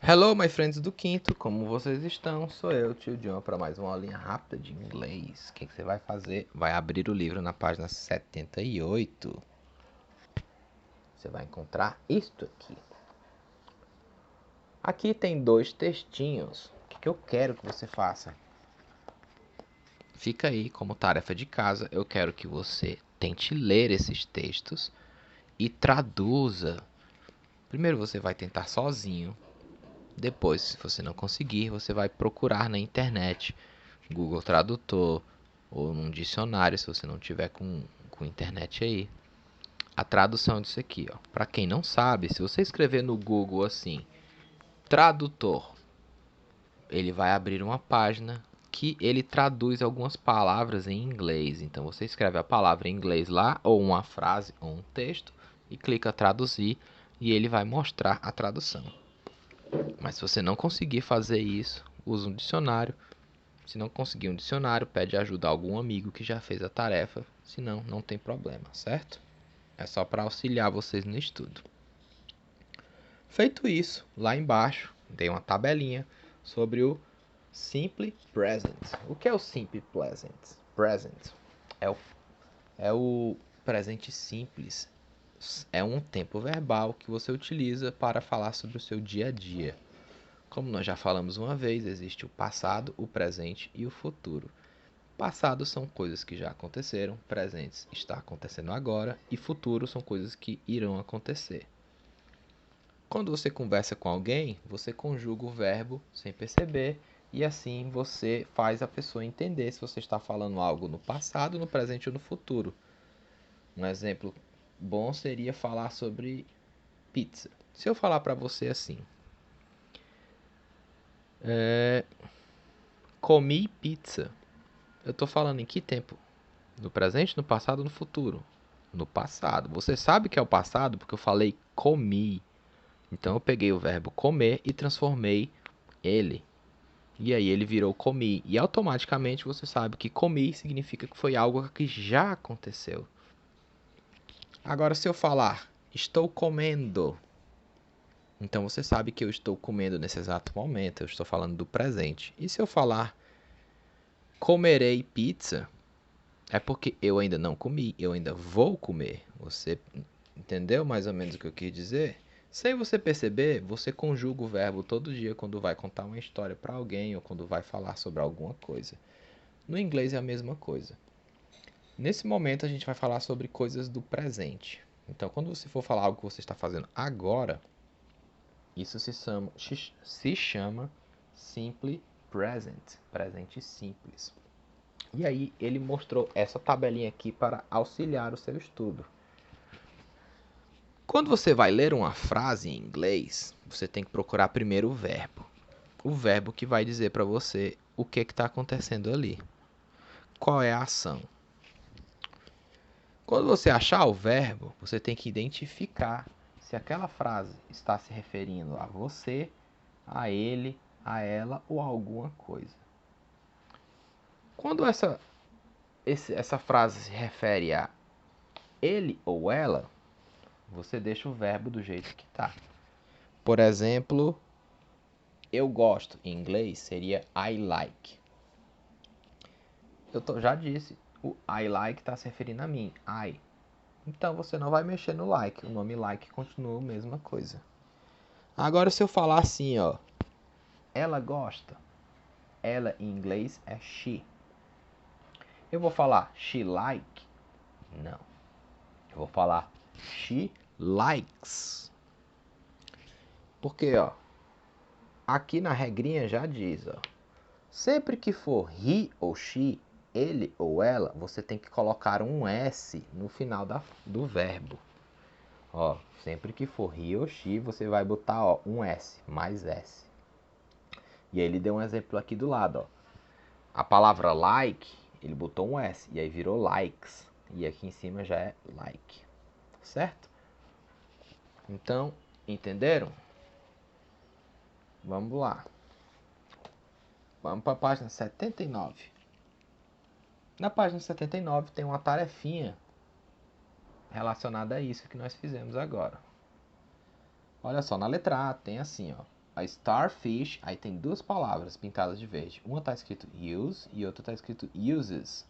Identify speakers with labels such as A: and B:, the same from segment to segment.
A: Hello, my friends do quinto, como vocês estão? Sou eu, tio John, para mais uma aulinha rápida de inglês. O que você vai fazer? Vai abrir o livro na página 78. Você vai encontrar isto aqui. Aqui tem dois textinhos. O que eu quero que você faça? Fica aí como tarefa de casa. Eu quero que você tente ler esses textos e traduza. Primeiro você vai tentar sozinho. Depois, se você não conseguir, você vai procurar na internet, Google Tradutor ou num dicionário, se você não tiver com internet aí, a tradução disso aqui, ó. Para quem não sabe, se você escrever no Google assim, tradutor, ele vai abrir uma página que ele traduz algumas palavras em inglês. Então você escreve a palavra em inglês lá, ou uma frase, ou um texto, e clica traduzir, e ele vai mostrar a tradução. Mas se você não conseguir fazer isso, usa um dicionário. Se não conseguir um dicionário, pede ajuda a algum amigo que já fez a tarefa. Se não, não tem problema, certo? É só para auxiliar vocês no estudo. Feito isso, lá embaixo tem uma tabelinha sobre o Simple Present. O que é o Simple Present? Present é o presente simples. É um tempo verbal que você utiliza para falar sobre o seu dia a dia. Como nós já falamos uma vez, existe o passado, o presente e o futuro. Passado são coisas que já aconteceram, presentes está acontecendo agora e futuro são coisas que irão acontecer. Quando você conversa com alguém, você conjuga o verbo sem perceber e assim você faz a pessoa entender se você está falando algo no passado, no presente ou no futuro. Um exemplo bom seria falar sobre pizza. Se eu falar para você assim, comi pizza, eu estou falando em que tempo? No presente, no passado ou no futuro? No passado. Você sabe que é o passado porque eu falei comi. Então eu peguei o verbo comer e transformei ele. E aí ele virou comi. E automaticamente você sabe que comi significa que foi algo que já aconteceu. Agora se eu falar estou comendo, então você sabe que eu estou comendo nesse exato momento. Eu estou falando do presente. E se eu falar comerei pizza, é porque eu ainda não comi, eu ainda vou comer. Você entendeu mais ou menos o que eu quis dizer? Sem você perceber, você conjuga o verbo todo dia quando vai contar uma história para alguém ou quando vai falar sobre alguma coisa. No inglês é a mesma coisa. Nesse momento a gente vai falar sobre coisas do presente. Então, quando você for falar algo que você está fazendo agora, isso se chama simple present, presente simples. E aí ele mostrou essa tabelinha aqui para auxiliar o seu estudo. Quando você vai ler uma frase em inglês, você tem que procurar primeiro o verbo. O verbo que vai dizer para você o que está acontecendo ali. Qual é a ação? Quando você achar o verbo, você tem que identificar se aquela frase está se referindo a você, a ele, a ela ou a alguma coisa. Quando essa frase se refere a ele ou ela, você deixa o verbo do jeito que está. Por exemplo, eu gosto em inglês seria I like. Já disse, o I like está se referindo a mim, I. Então você não vai mexer no like, o nome like continua a mesma coisa. Agora se eu falar assim, ó, ela gosta, ela em inglês é she. Eu vou falar she like? Não. Eu vou falar she likes. Porque, ó, aqui na regrinha já diz, ó, sempre que for he ou she, ele ou ela, você tem que colocar um S no final do verbo. Ó, sempre que for he ou she, você vai botar ó, um S, mais S. E aí ele deu um exemplo aqui do lado, ó. A palavra like, ele botou um S, e aí virou likes. E aqui em cima já é like. Certo? Então, entenderam? Vamos lá. Vamos para a página 79. Na página 79 tem uma tarefinha relacionada a isso que nós fizemos agora. Olha só, na letra A tem assim, ó. A starfish, aí tem duas palavras pintadas de verde. Uma está escrito use e outra está escrito uses.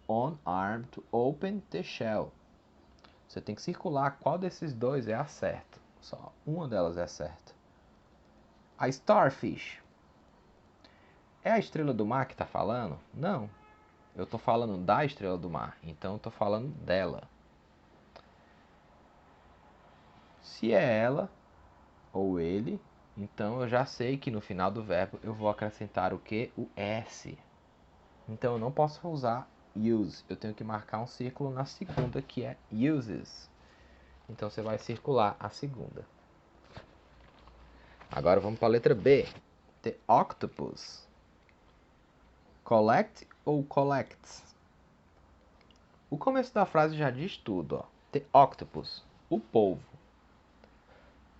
A: On arm to open the shell. Você tem que circular qual desses dois é a certa. Só uma delas é certa. A starfish. É a estrela do mar que está falando? Não. Eu estou falando da estrela do mar. Então eu estou falando dela. Se é ela ou ele, então eu já sei que no final do verbo eu vou acrescentar o que? O S. Então eu não posso usar use. Eu tenho que marcar um círculo na segunda que é uses. Então você vai circular a segunda. Agora vamos para a letra B. The octopus. Collect ou collects? O começo da frase já diz tudo, ó. The octopus. O polvo.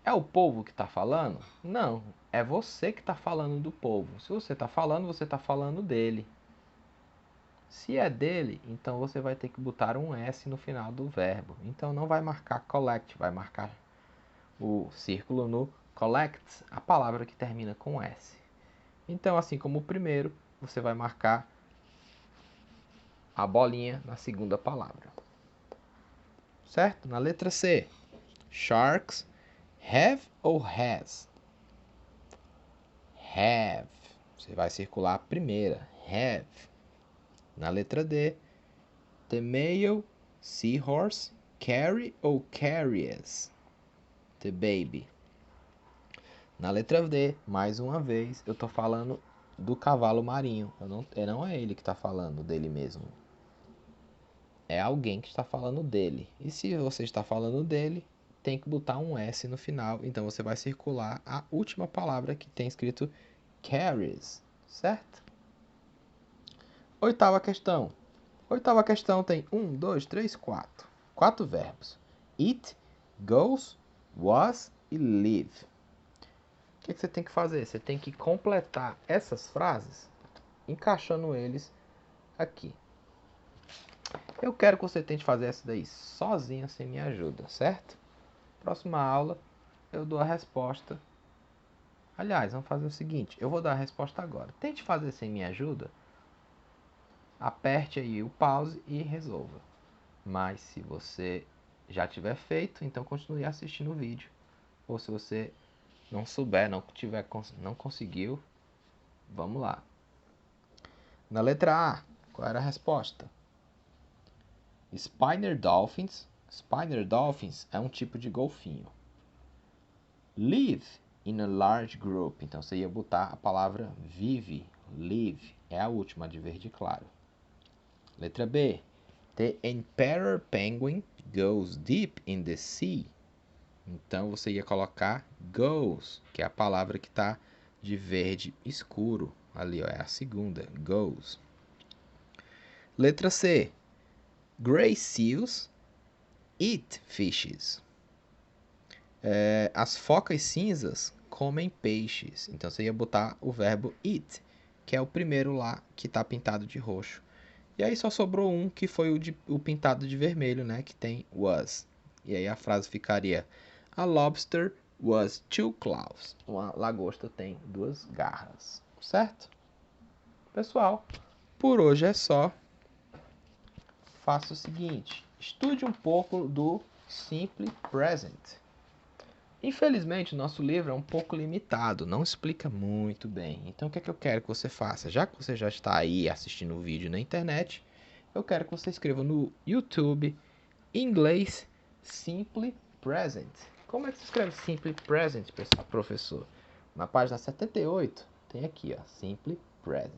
A: É o polvo que está falando? Não, é você que está falando do polvo. Se você está falando dele. Se é dele, então você vai ter que botar um S no final do verbo. Então não vai marcar collect, vai marcar o círculo no collects, a palavra que termina com S. Então, assim como o primeiro, você vai marcar a bolinha na segunda palavra. Certo? Na letra C. Sharks have ou has? Have. Você vai circular a primeira. Have. Na letra D. The male seahorse carry ou carries the baby? Na letra D, mais uma vez, eu estou falando do cavalo marinho. Não é ele que está falando dele mesmo. É alguém que está falando dele. E se você está falando dele, tem que botar um S no final. Então você vai circular a última palavra que tem escrito carries, certo? Oitava questão. Oitava questão tem 1, 2, 3, 4. 4 verbos. Eat, goes, was e live. O que você tem que fazer? Você tem que completar essas frases encaixando eles aqui. Eu quero que você tente fazer essa daí sozinho, sem minha ajuda, certo? Próxima aula eu dou a resposta. Aliás, vamos fazer o seguinte, eu vou dar a resposta agora. Tente fazer sem minha ajuda. Aperte aí o pause e resolva. Mas se você já tiver feito, então continue assistindo o vídeo. Ou se você não souber, não conseguiu, vamos lá. Na letra A, qual era a resposta? Spinner Dolphins. Spinner Dolphins é um tipo de golfinho. Live in a large group. Então você ia botar a palavra vive. Live é a última de verde claro. Letra B. The emperor penguin goes deep in the sea. Então você ia colocar goes, que é a palavra que está de verde escuro. Ali, ó, é a segunda. Goes. Letra C. Gray seals eat fishes. As focas cinzas comem peixes. Então você ia botar o verbo eat, que é o primeiro lá que está pintado de roxo. E aí só sobrou um, que foi o pintado de vermelho, né? Que tem was. E aí a frase ficaria: A lobster was 2 claws. Uma lagosta tem 2 garras. Certo? Pessoal, por hoje é só. Faça o seguinte: estude um pouco do Simple Present. Infelizmente, o nosso livro é um pouco limitado, não explica muito bem. Então, o que é que eu quero que você faça? Já que você já está aí assistindo o vídeo na internet, eu quero que você escreva no YouTube inglês Simple Present. Como é que se escreve Simple Present, professor? Na página 78, tem aqui, ó, Simple Present.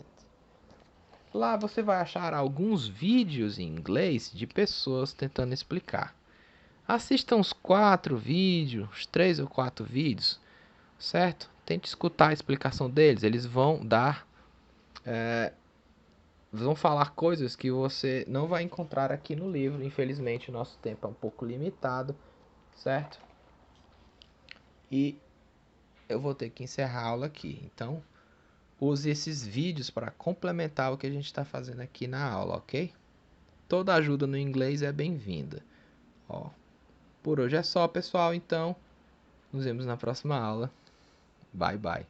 A: Lá você vai achar alguns vídeos em inglês de pessoas tentando explicar. Assista uns 4 vídeos, uns 3 ou 4 vídeos, certo? Tente escutar a explicação deles. Eles vão vão falar coisas que você não vai encontrar aqui no livro. Infelizmente, o nosso tempo é um pouco limitado, certo? E eu vou ter que encerrar a aula aqui. Então, use esses vídeos para complementar o que a gente está fazendo aqui na aula, ok? Toda ajuda no inglês é bem-vinda. Ó, por hoje é só, pessoal. Então, nos vemos na próxima aula. Bye bye.